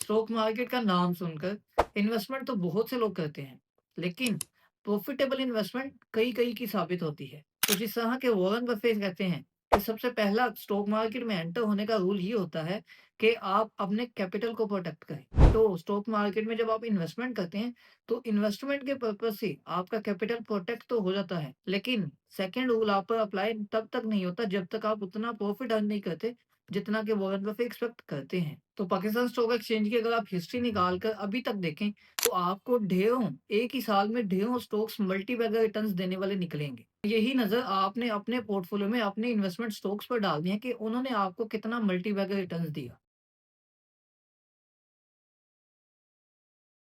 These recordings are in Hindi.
स्टॉक मार्केट का नाम सुनकर इन्वेस्टमेंट तो बहुत से लोग करते हैं, लेकिन प्रॉफिटेबल इन्वेस्टमेंट कई कई की साबित होती है। कुछ इस तरह के वॉरेन बफेट कहते हैं कि सबसे पहला स्टॉक मार्केट में एंटर होने का रूल ये होता है कि आप अपने कैपिटल को प्रोटेक्ट करें। तो स्टॉक मार्केट में जब आप इन्वेस्टमेंट करते हैं, तो इन्वेस्टमेंट के पर्पज से आपका कैपिटल प्रोटेक्ट तो हो जाता है, लेकिन सेकेंड रूल आप पर अप्लाई तब तक नहीं होता जब तक आप उतना प्रॉफिट अर्न नहीं करते जितना कि वॉरेन बफेट एक्सपेक्ट करते हैं। तो पाकिस्तान स्टॉक एक्सचेंज की अगर आप हिस्ट्री निकाल कर अभी तक देखें, तो आपको ढेरों एक ही साल में ढेरों स्टॉक्स मल्टी बैगर रिटर्न्स देने वाले निकलेंगे। यही नज़र आपने अपने पोर्टफोलियो में अपने इन्वेस्टमेंट स्टॉक्स पर डालनी है कि उन्होंने आपको कितना मल्टी बैगर रिटर्न्स दिया।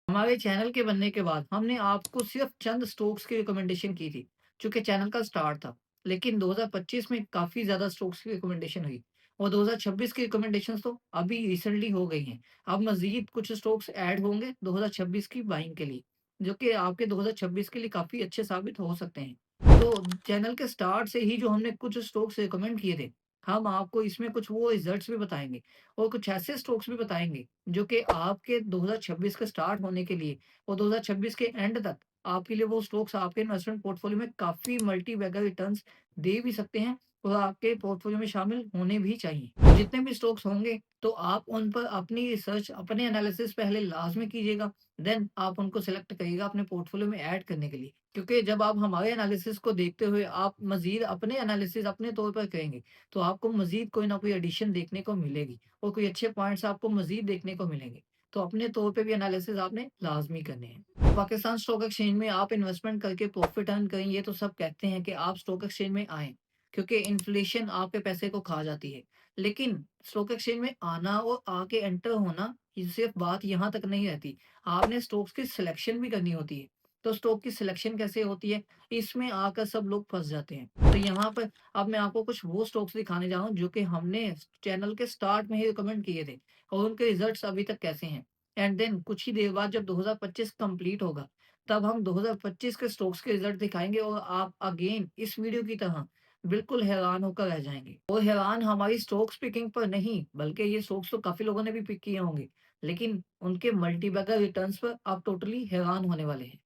हमारे चैनल के बनने के बाद हमने आपको सिर्फ चंद स्टॉक्स की रिकमेंडेशन की थी, चूँकि चैनल का स्टार्ट था। लेकिन 2025 में काफ़ी ज़्यादा स्टॉक्स की रिकमेंडेशन हुई और 2026 की रिकमेंडेशंस तो अभी रिसेंटली हो गई हैं। अब मज़ीद कुछ स्टॉक्स ऐड होंगे 2026 की बाइंग के लिए, जो कि आपके 2026 के लिए काफ़ी अच्छे साबित हो सकते हैं। तो चैनल के स्टार्ट से ही जो हमने कुछ स्टॉक्स रिकमेंड किए थे, हम आपको इसमें कुछ वो रिजल्ट्स भी बताएँगे और कुछ ऐसे स्टॉक्स भी बताएँगे जो कि आपके 2026 के स्टार्ट होने के लिए और 2026 के एंड तक आपके लिए वो स्टॉक्स आपके इन्वेस्टमेंट पोर्टफोलियो में काफ़ी मल्टी बैगर रिटर्न्स दे भी सकते हैं और आपके पोर्टफोलियो में शामिल होने भी चाहिए। तो जितने भी स्टॉक्स होंगे, तो आप उन पर अपनी रिसर्च, अपने एनालिसिस पहले लाज़मी कीजिएगा, देन आप उनको सेलेक्ट करिएगा अपने पोर्टफोलियो में ऐड करने के लिए। क्योंकि जब आप हमारे एनालिसिस को देखते हुए आप मज़ीद अपने एनालिसिस अपने तौर पर करेंगे, तो आपको मज़ीद कोई ना कोई एडिशन देखने को मिलेगी और कोई अच्छे पॉइंट्स आपको मज़ीद देखने को मिलेंगे। तो अपने तौर पे भी एनालिसिस आपने लाज़मी करने हैं। पाकिस्तान स्टॉक एक्सचेंज में आप इन्वेस्टमेंट करके प्रॉफ़िट अर्न करें, ये तो सब कहते हैं कि आप स्टॉक एक्सचेंज में आएँ, क्योंकि इन्फ्लेशन आपके पैसे को खा जाती है। लेकिन स्टॉक एक्सचेंज में आना और आके एंटर होना, ये सिर्फ़ बात यहाँ तक नहीं रहती। आपने स्टॉक्स की सिलेक्शन भी करनी होती है। तो स्टॉक की सिलेक्शन कैसे होती है, इसमें आकर सब लोग फँस जाते हैं। तो यहाँ पर अब मैं आपको कुछ वो स्टॉक्स दिखाने जा रहा हूँ, जो कि हमने चैनल के स्टार्ट में ही रिकमेंड किए थे और उनके रिज़ल्ट्स अभी तक कैसे हैं। एंड देन कुछ ही देर बाद जब 2025 कंप्लीट होगा, तब हम 2025 के स्टॉक्स के रिजल्ट दिखाएँगे और आप अगेन इस वीडियो की तरह बिल्कुल हैरान होकर रह जाएँगे। और हैरान हमारी स्टॉक्स पिकिंग पर नहीं, बल्कि ये स्टॉक्स तो काफ़ी लोगों ने भी पिक किए होंगे, लेकिन उनके मल्टी बैगर रिटर्न्स पर आप टोटली हैरान होने वाले हैं।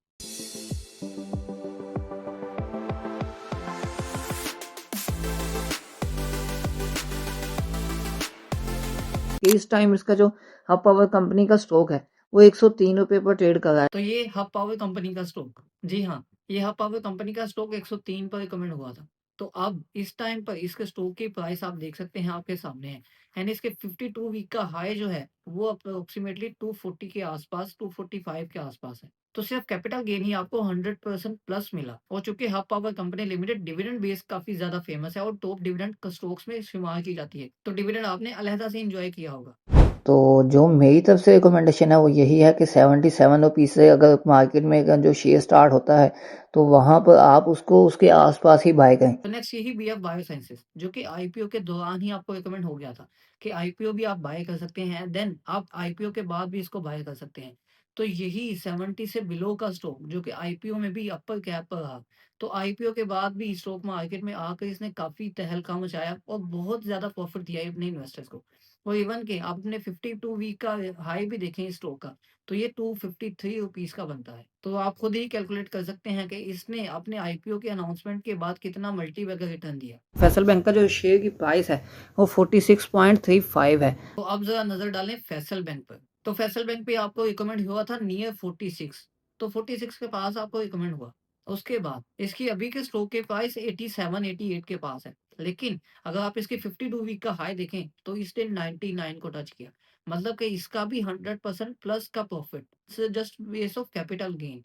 कि इस टाइम इसका जो हब पावर कंपनी का स्टॉक है वो 103 रुपए पर ट्रेड कर रहा है। तो ये हब पावर कंपनी का स्टॉक, जी हाँ, ये हब पावर कंपनी का स्टॉक 103 पर रिकमेंड हुआ था। तो अब इस टाइम पर इसके स्टॉक की प्राइस आप देख सकते हैं, आपके सामने है। एंड इसके 52 वीक का हाई जो है, वो अप्रोक्सिमेटली 240 के आसपास, 245 के आसपास है। तो सिर्फ कैपिटल गेन ही आपको 100% प्लस मिला। और चूंकि hub power company limited dividend base काफी ज्यादा फेमस है और टॉप डिविडेंड स्टॉक्स में शुमार की जाती है, तो डिविडेंड आपने अलहदा से इंजॉय किया होगा। तो जो मेरी तरफ से रिकमेंडेशन है वो यही है कि 77 रुपीज़ से अगर मार्केट में अगर जो शेयर स्टार्ट होता है तो वहाँ पर आप उसको उसके आसपास ही बाय करें। तो नेक्स्ट यही बीएफ बायोसाइंसेस, जो कि आईपीओ के दौरान ही आपको रिकमेंड हो गया था कि आईपीओ भी आप बाय कर सकते हैं, देन आप आईपीओ के बाद भी इसको बाय कर सकते हैं। तो यही 70 से बिलो का स्टॉक, जो कि आईपीओ में भी अपर कैप पर रहा, तो आईपीओ के बाद भी स्टॉक मार्केट में आकर इसने काफी तहलका मचाया और बहुत ज्यादा प्रॉफिट दिया है अपने इन्वेस्टर्स को। और इवन के आप अपने 52 वीक का हाई भी देखें इस स्टॉक का, तो ये 253 रुपीस का बनता है। तो आप खुद ही कैलकुलेट कर सकते हैं कि इसने अपने आईपीओ के अनाउंसमेंट के बाद कितना मल्टी बैगर रिटर्न दिया। फैसल बैंक का जो शेयर की प्राइस है वो 46.35 है। तो अब जरा नजर डालें फैसल बैंक पर। तो फैसल बैंक पे आपको रिकमेंड हुआ था नियर 46, तो 46 के पास आपको रिकमेंड हुआ। उसके बाद इसकी अभी के स्टॉक के प्राइस 87 88 के पास है। लेकिन अगर आप इसके 52 वीक का हाई देखें, तो इसने 99 को टच किया। मतलब कि इसका भी 100% प्लस का profit just base of capital gain.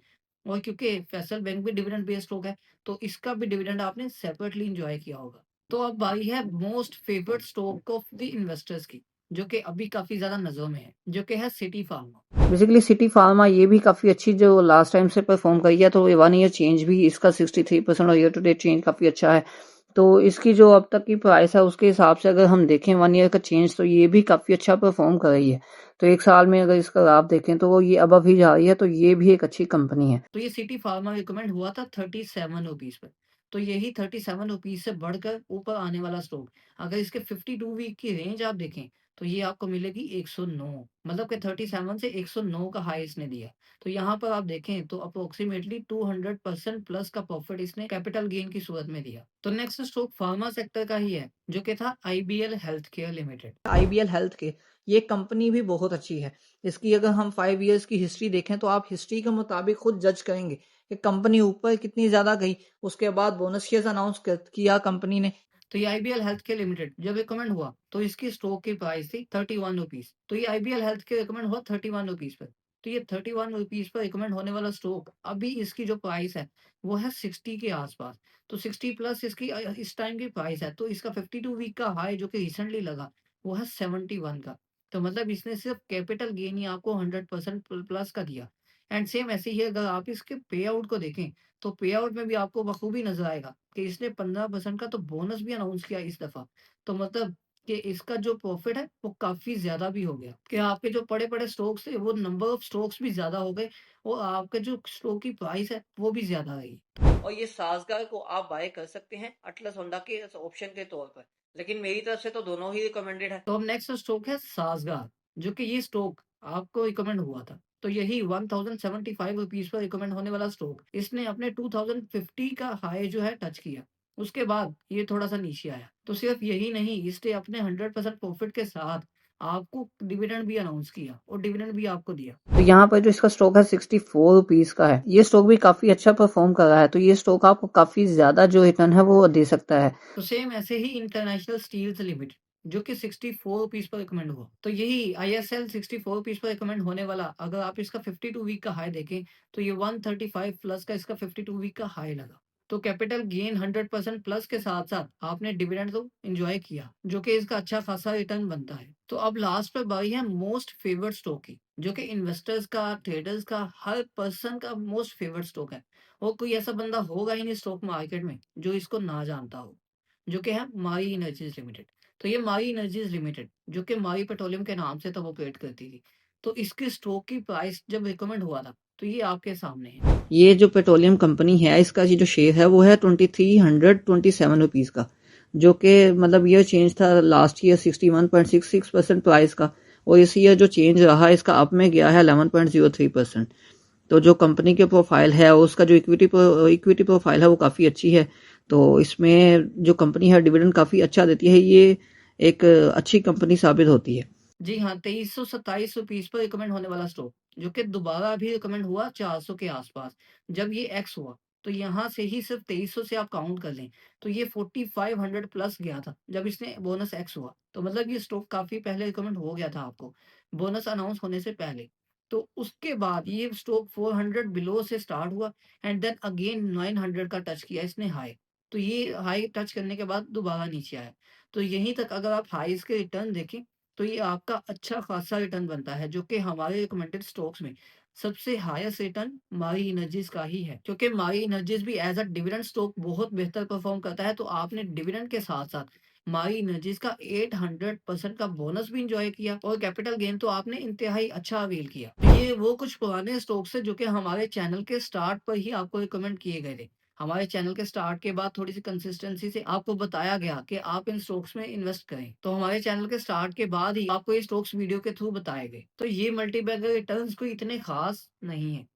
और क्योंकि फैसल बैंक भी डिविडेंड बेस्ड स्टॉक है, तो इसका भी डिविडेंड आपने सेपरेटली इंजॉय किया होगा। तो अब बारी है most favourite stock of the investors की, जो कि अभी काफ़ी ज़्यादा नज़रों में है, जो कि है city pharma. Basically city pharma ये भी काफ़ी अच्छी जो लास्ट टाइम से परफॉर्म करी है, तो ये 1 ईयर चेंज भी इसका 63% और ईयर टू डेट चेंज काफ़ी अच्छा है। तो इसकी जो अब तक की प्राइस है उसके हिसाब से अगर हम देखें 1 ईयर का चेंज, तो ये भी काफ़ी अच्छा परफॉर्म कर रही है। तो एक साल में अगर इसका आप देखें तो वो ये अब ही जा रही है, तो ये भी एक अच्छी कंपनी है। तो ये सिटी फार्मा रिकमेंड हुआ था 37 रुपीज़ पर। तो यही 37 रुपीज़ से बढ़कर ऊपर आने वाला स्टॉक, अगर इसके 52 वीक की रेंज आप देखें, तो ये आपको मिलेगी 109, मतलब कि 37 से 109 का हाई इसने दिया। तो यहाँ पर आप देखें तो अप्रोक्सीमेटली 200% प्लस का प्रॉफिट इसने कैपिटल गेन की सूरत में दिया। तो नेक्स्ट स्टॉक फार्मा सेक्टर का ही है, जो कि था IBL health care limited. IBL health के ये कंपनी भी बहुत अच्छी है। इसकी अगर हम 5 इयर्स की हिस्ट्री देखें तो आप हिस्ट्री के मुताबिक खुद जज करेंगे कि कंपनी ऊपर कितनी ज़्यादा गई। उसके बाद बोनस शेयर्स अनाउंस किया कंपनी ने। तो ये आईबीएल हेल्थ केयर लिमिटेड जब रिकमेंड हुआ तो इसकी स्टॉक की प्राइस थी 31 रुपीज। तो ये आईबीएल हेल्थ केयर रिकमेंड हुआ 31 रुपीज पर। तो ये 31 रुपीज पर रिकमेंड होने वाला स्टॉक अभी इसकी जो प्राइस है वो है 60 के आसपास। तो 60 प्लस इसकी इस टाइम की प्राइस है। तो इसका 52 वीक का हाई जो कि रिसेंटली लगा वो है 71 का। तो मतलब इसने सिर्फ कैपिटल गेन ही आपको 100% प्लस का दिया। एंड सेम ऐसे ही अगर आप इसके पे आउट को देखें तो पे आउट में भी आपको बखूबी नजर आएगा कि इसने 15% का तो बोनस भी अनाउंस किया इस दफा। तो मतलब कि इसका जो प्रॉफिट है वो काफी ज्यादा भी हो गया कि आपके जो बड़े बड़े स्टॉक्स थे वो नंबर ऑफ स्टॉक्स भी ज्यादा हो गए और आपके जो स्टॉक की प्राइस है वो भी ज्यादा आई। और ये साजगार को आप बाय कर सकते हैं अटलस होंडा के ऑप्शन के तौर पर। लेकिन मेरी तरफ से तो दोनों ही रिकमेंडेड है। तो अब नेक्स्ट स्टॉक है साजगार, जो कि ये स्टॉक आपको रिकमेंड हुआ था। तो यही 1075 रुपीज पर रिकमेंड होने वाला स्टॉक इसने अपने 2050 का हाई जो है टच किया। उसके बाद ये थोड़ा सा नीचे आया। तो सिर्फ यही नहीं, इसने अपने 100% प्रॉफिट के साथ आपको डिविडेंड भी अनाउंस किया और डिविडेंड भी आपको दिया। तो यहाँ पर जो इसका स्टॉक है 64 रुपीज का है। ये स्टॉक भी काफी अच्छा परफॉर्म कर रहा है। तो ये स्टॉक आपको काफी ज्यादा जो रिटर्न है वो दे सकता है। तो सेम ऐसे ही इंटरनेशनल स्टील्स लिमिटेड, जो कि 64 रुपीज पर रिकमेंड हुआ। तो यही आईएसएल 64 रुपीज पर रिकमेंड होने वाला अगर आप इसका 52 वीक का हाई देखें तो ये 135 प्लस का इसका 52 वीक का हाई लगा। तो कैपिटल गेन 100% प्लस के साथ साथ आपने डिविडेंड तो एंजॉय किया, जो कि इसका अच्छा खासा रिटर्न बनता है। तो अब लास्ट पर बारी है मोस्ट फेवर्ड स्टॉक की, जो कि इन्वेस्टर्स का, ट्रेडर्स का, हर पर्सन का मोस्ट फेवर्ड स्टॉक है। और कोई ऐसा बंदा होगा ही नहीं स्टॉक मार्केट में जो इसको ना जानता हो, जो कि है माई एनर्जीज लिमिटेड। तो ये माई एनर्जीज लिमिटेड जो कि माई पेट्रोलियम के नाम से तब ऑपरेट करती थी। तो इसके स्टॉक की प्राइस जब रिकमेंड हुआ था तो ये आपके सामने है। ये जो पेट्रोलियम कंपनी है इसका ये जो शेयर है वो है 2327 रुपीज का। जो कि मतलब ये चेंज था लास्ट ईयर 61.66% प्राइस का। और इस ईयर जो चेंज रहा इसका अप में गया है 11.03%। तो जो कंपनी के प्रोफाइल है उसका जो इक्विटी प्रोफाइल है वो काफ़ी अच्छी है। तो इसमें जो कंपनी है डिविडेंड काफ़ी अच्छा देती है। ये एक अच्छी कंपनी साबित होती है। जी हाँ, 2327 रुपीज पर रिकमेंड होने वाला स्टॉक, जो कि दोबारा भी रिकमेंड हुआ 400 के आसपास जब ये एक्स हुआ। तो यहाँ से ही सिर्फ 2300 से आप काउंट कर लें तो ये 4500 प्लस गया था जब इसने बोनस एक्स हुआ। तो मतलब ये स्टॉक काफी पहले रिकमेंड हो गया था आपको, बोनस अनाउंस होने से पहले। तो उसके बाद ये स्टॉक 400 बिलो से स्टार्ट हुआ एंड देन अगेन 900 का टच किया इसने हाई। तो ये हाई टच करने के बाद दोबारा नीचे आया। तो यहीं तक अगर आप हाईज के रिटर्न देखें तो ये आपका अच्छा खासा रिटर्न बनता है, जो कि हमारे रिकमेंडेड स्टॉक्स में सबसे हाईएस्ट रिटर्न माई एनर्जीज का ही है। क्योंकि माई एनर्जीज भी एज अ डिविडेंड स्टॉक बहुत बेहतर परफॉर्म करता है। तो आपने डिविडेंड के साथ साथ माई एनर्जीज का 800% का बोनस भी इंजॉय किया और कैपिटल गेन तो आपने इंतहाई अच्छा अवेल किया। तो ये वो कुछ पुराने स्टॉक्स है जो कि हमारे चैनल के स्टार्ट पर ही आपको रिकमेंड किए गए थे। हमारे चैनल के स्टार्ट के बाद थोड़ी सी कंसिस्टेंसी से आपको बताया गया कि आप इन स्टॉक्स में इन्वेस्ट करें। तो हमारे चैनल के स्टार्ट के बाद ही आपको ये स्टॉक्स वीडियो के थ्रू बताए गए। तो ये मल्टीबैगर रिटर्न्स कोई इतने खास नहीं है,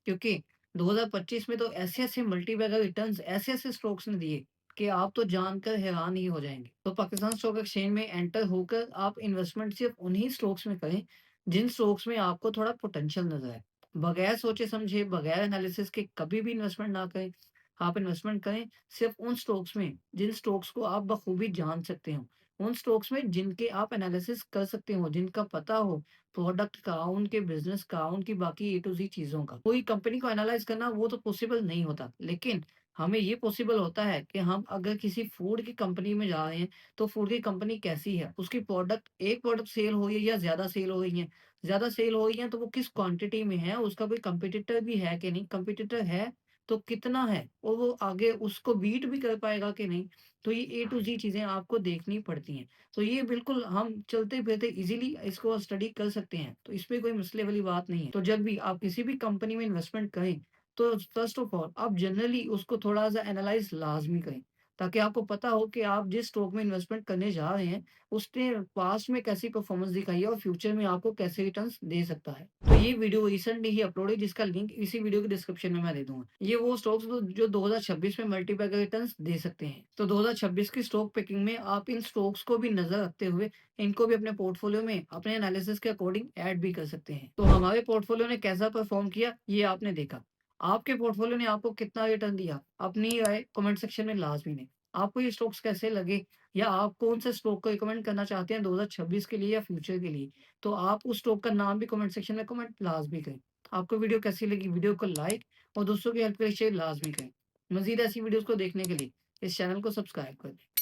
क्योंकि 2025 में तो ऐसे-ऐसे मल्टीबैगर रिटर्न्स ऐसे-ऐसे स्टॉक्स ने दिए कि आप तो जानकर हैरान ही हो जाएँगे। तो पाकिस्तान स्टॉक एक्सचेंज में एंटर होकर आप इन्वेस्टमेंट सिर्फ उन्हीं स्टॉक्स में करें, जिन स्टॉक्स में आपको थोड़ा पोटेंशियल नज़र आए। बगैर सोचे-समझे, बगैर एनालिसिस के कभी भी इन्वेस्टमेंट ना करें। आप इन्वेस्टमेंट करें सिर्फ उन स्टॉक्स में जिन स्टॉक्स को आप बखूबी जान सकते हो, उन स्टॉक्स में जिनके आप एनालिसिस कर सकते हो, जिनका पता हो प्रोडक्ट का, उनके बिजनेस का, उनकी बाकी ए टू ज़ेड चीज़ों का। कोई कंपनी को एनालाइज़ करना वो तो पॉसिबल नहीं होता, लेकिन हमें ये पॉसिबल होता है कि हम अगर किसी फूड की कंपनी में जा रहे हैं, तो फूड की कंपनी कैसी है? उसकी प्रोडक्ट एक प्रोडक्ट सेल हो रही है या ज़्यादा सेल हो रही है? ज़्यादा सेल हो रही है तो वो किस क्वांटिटी में है? उसका कोई कॉम्पिटिटर भी है कि नहीं? कॉम्पिटिटर है तो कितना है और वो आगे उसको बीट भी कर पाएगा कि नहीं। तो ये ए टू जी चीज़ें आपको देखनी पड़ती हैं। तो ये बिल्कुल हम चलते-फिरते इज़िली इसको स्टडी कर सकते हैं, तो इसमें कोई मसले वाली बात नहीं है। तो जब भी आप किसी भी कंपनी में इन्वेस्टमेंट करें, तो फर्स्ट ऑफ ऑल आप जनरली उसको थोड़ा-सा एनालाइज़ लाज़मी करें, ताकि आपको पता हो कि आप जिस स्टॉक में इन्वेस्टमेंट करने जा रहे हैं, उसने पास्ट में कैसी परफॉर्मेंस दिखाई है और फ्यूचर में आपको कैसे रिटर्न्स दे सकता है। तो ये वीडियो रिसेंटली ही अपलोड है, जिसका लिंक इसी वीडियो के डिस्क्रिप्शन में मैं दे दूँगा। ये वो स्टॉक्स जो 2026 में मल्टीपैकर रिटर्न्स दे सकते हैं। तो 2026 की स्टॉक पिकिंग में आप इन स्टॉक्स को भी नज़र रखते हुए इनको भी अपने पोर्टफोलियो में अपने एनालिसिस के अकॉर्डिंग ऐड भी कर सकते हैं। तो हमारे पोर्टफोलियो ने कैसा परफॉर्म किया, ये आपने देखा। आपके पोर्टफोलियो ने आपको कितना रिटर्न दिया, अपनी राय कमेंट सेक्शन में लाज़मी दें। आपको ये स्टॉक्स कैसे लगे या आप कौन से स्टॉक को रिकमेंड करना चाहते हैं 2026 के लिए या फ्यूचर के लिए? तो आप उस स्टॉक का नाम भी कमेंट सेक्शन में कमेंट लाज़मी करें। आपको वीडियो कैसी लगी? वीडियो को लाइक और दोस्तों की हेल्प के लिए शेयर लाज़मी करें। मज़ीद ऐसी वीडियोज़ को देखने के लिए इस चैनल को सब्सक्राइब कर दें।